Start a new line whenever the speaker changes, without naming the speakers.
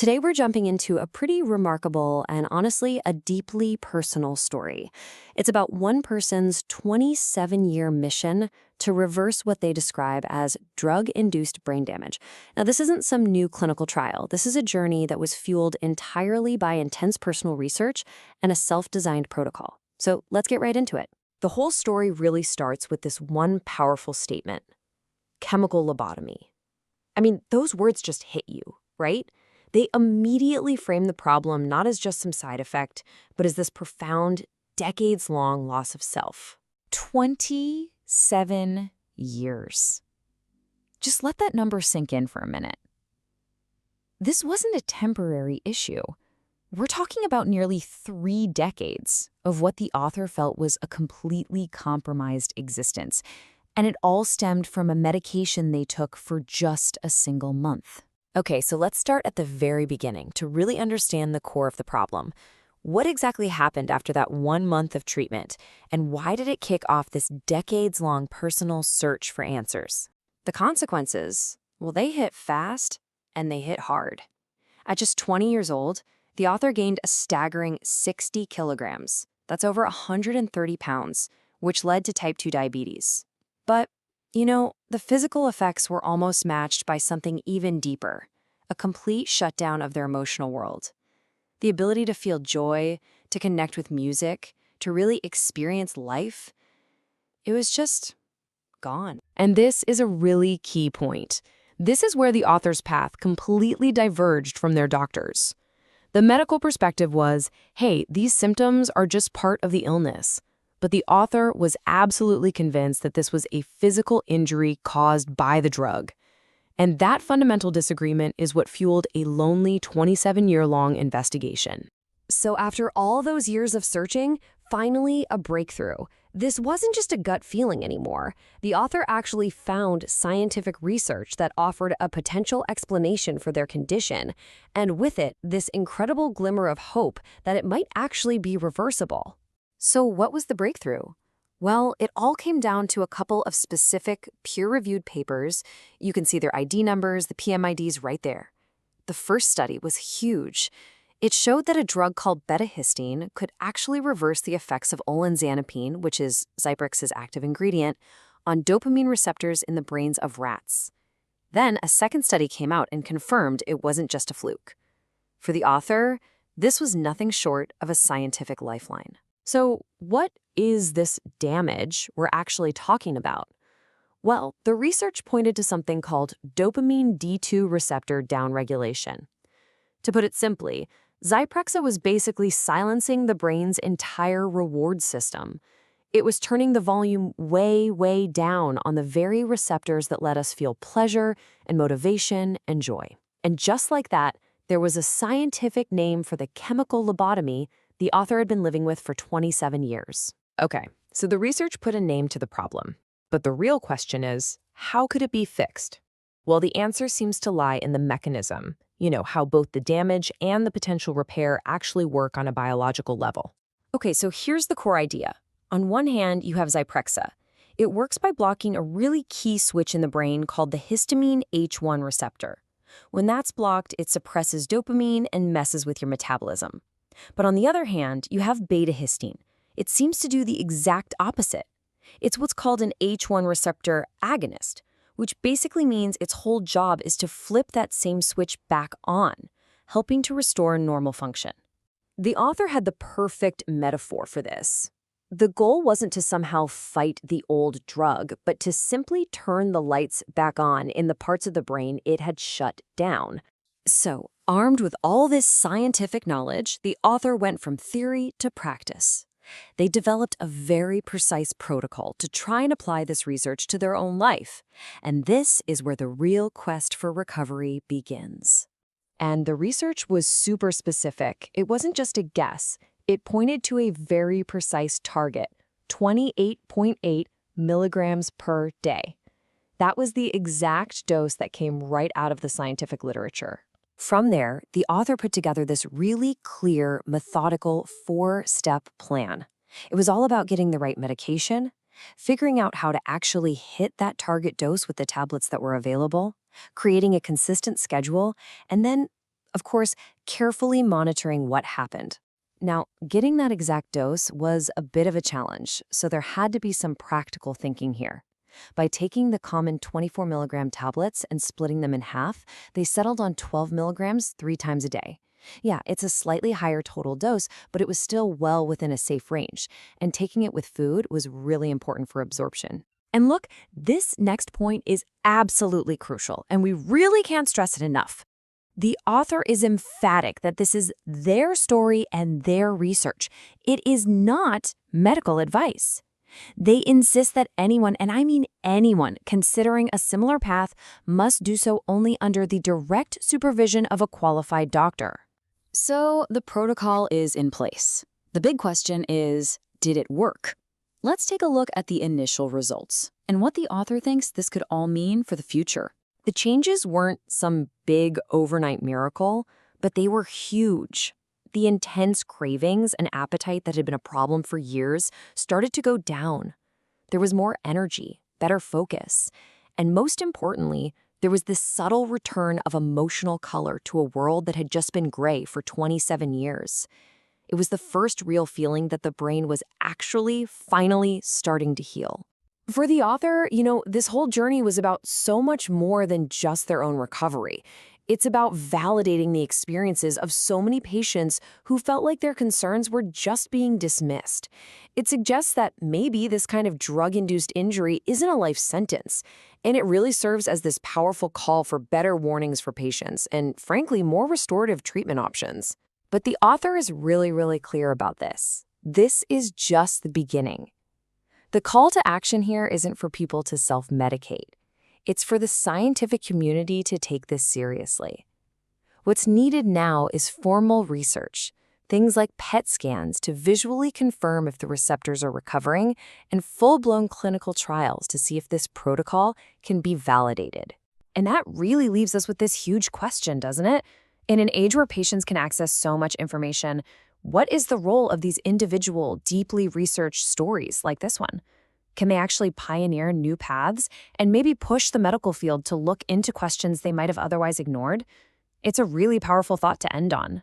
Today, we're jumping into a pretty remarkable and honestly a deeply personal story. It's about one person's 27-year mission to reverse what they describe as drug-induced brain damage. Now, this isn't some new clinical trial. This is a journey that was fueled entirely by intense personal research and a self-designed protocol. So let's get right into it. The whole story really starts with this one powerful statement: chemical lobotomy. I mean, those words just hit you, right? They immediately frame the problem not as just some side effect, but as this profound, decades-long loss of self.
27 years. Just let that number sink in for a minute. This wasn't a temporary issue. We're talking about nearly 3 decades of what the author felt was a completely compromised existence, and it all stemmed from a medication they took for just a single month.
Okay, so let's start at the very beginning to really understand the core of the problem. What exactly happened after that 1 month of treatment, and why did it kick off this decades-long personal search for answers? The consequences, well, they hit fast and they hit hard. At just 20 years old, the author gained a staggering 60 kilograms. That's over 130 pounds, which led to type 2 diabetes. But the physical effects were almost matched by something even deeper: a complete shutdown of their emotional world. The ability to feel joy, to connect with music, to really experience life, it was just gone.
And this is a really key point. This is where the author's path completely diverged from their doctors. The medical perspective was, hey, these symptoms are just part of the illness. But the author was absolutely convinced that this was a physical injury caused by the drug. And that fundamental disagreement is what fueled a lonely 27-year-long investigation.
So after all those years of searching, finally a breakthrough. This wasn't just a gut feeling anymore. The author actually found scientific research that offered a potential explanation for their condition, and with it, this incredible glimmer of hope that it might actually be reversible. So what was the breakthrough? Well, it all came down to a couple of specific peer-reviewed papers. You can see their ID numbers, the PMIDs right there. The first study was huge. It showed that a drug called Betahistine could actually reverse the effects of olanzapine, which is Zyprexa's active ingredient, on dopamine receptors in the brains of rats. Then a second study came out and confirmed it wasn't just a fluke. For the author, this was nothing short of a scientific lifeline. So what is this damage we're actually talking about? Well, the research pointed to something called dopamine D2 receptor downregulation. To put it simply, Zyprexa was basically silencing the brain's entire reward system. It was turning the volume way, way down on the very receptors that let us feel pleasure and motivation and joy. And just like that, there was a scientific name for the chemical lobotomy the author had been living with for 27 years.
Okay, so the research put a name to the problem. But the real question is, how could it be fixed? Well, the answer seems to lie in the mechanism, how both the damage and the potential repair actually work on a biological level.
Okay, so here's the core idea. On one hand, you have Zyprexa. It works by blocking a really key switch in the brain called the histamine H1 receptor. When that's blocked, it suppresses dopamine and messes with your metabolism. But on the other hand, you have betahistine. It seems to do the exact opposite. It's what's called an H1 receptor agonist, which basically means its whole job is to flip that same switch back on, helping to restore normal function. The author had the perfect metaphor for this. The goal wasn't to somehow fight the old drug, but to simply turn the lights back on in the parts of the brain it had shut down. So, armed with all this scientific knowledge, the author went from theory to practice. They developed a very precise protocol to try and apply this research to their own life. And this is where the real quest for recovery begins. And the research was super specific. It wasn't just a guess. It pointed to a very precise target, 28.8 milligrams per day. That was the exact dose that came right out of the scientific literature. From there, the author put together this really clear, methodical 4-step plan. It was all about getting the right medication, figuring out how to actually hit that target dose with the tablets that were available, creating a consistent schedule, and then Of course, carefully monitoring what happened. Now, getting that exact dose was a bit of a challenge, so there had to be some practical thinking here. By taking the common 24 milligram tablets and splitting them in half, they settled on 12 milligrams 3 times a day. Yeah, it's a slightly higher total dose, but it was still well within a safe range, and taking it with food was really important for absorption.
And look, this next point is absolutely crucial, and we really can't stress it enough. The author is emphatic that this is their story and their research. It is not medical advice. They insist that anyone, and I mean anyone, considering a similar path must do so only under the direct supervision of a qualified doctor.
So the protocol is in place. The big question is, did it work? Let's take a look at the initial results and what the author thinks this could all mean for the future. The changes weren't some big overnight miracle, but they were huge. The intense cravings and appetite that had been a problem for years started to go down. There was more energy, better focus, and most importantly, there was this subtle return of emotional color to a world that had just been gray for 27 years. It was the first real feeling that the brain was actually, finally starting to heal.
For the author, this whole journey was about so much more than just their own recovery. It's about validating the experiences of so many patients who felt like their concerns were just being dismissed. It suggests that maybe this kind of drug-induced injury isn't a life sentence, and it really serves as this powerful call for better warnings for patients and, frankly, more restorative treatment options. But the author is really, really clear about this. This is just the beginning. The call to action here isn't for people to self-medicate. It's for the scientific community to take this seriously. What's needed now is formal research, things like PET scans to visually confirm if the receptors are recovering, and full-blown clinical trials to see if this protocol can be validated. And that really leaves us with this huge question, doesn't it? In an age where patients can access so much information, what is the role of these individual, deeply researched stories like this one? Can they actually pioneer new paths and maybe push the medical field to look into questions they might have otherwise ignored? It's a really powerful thought to end on.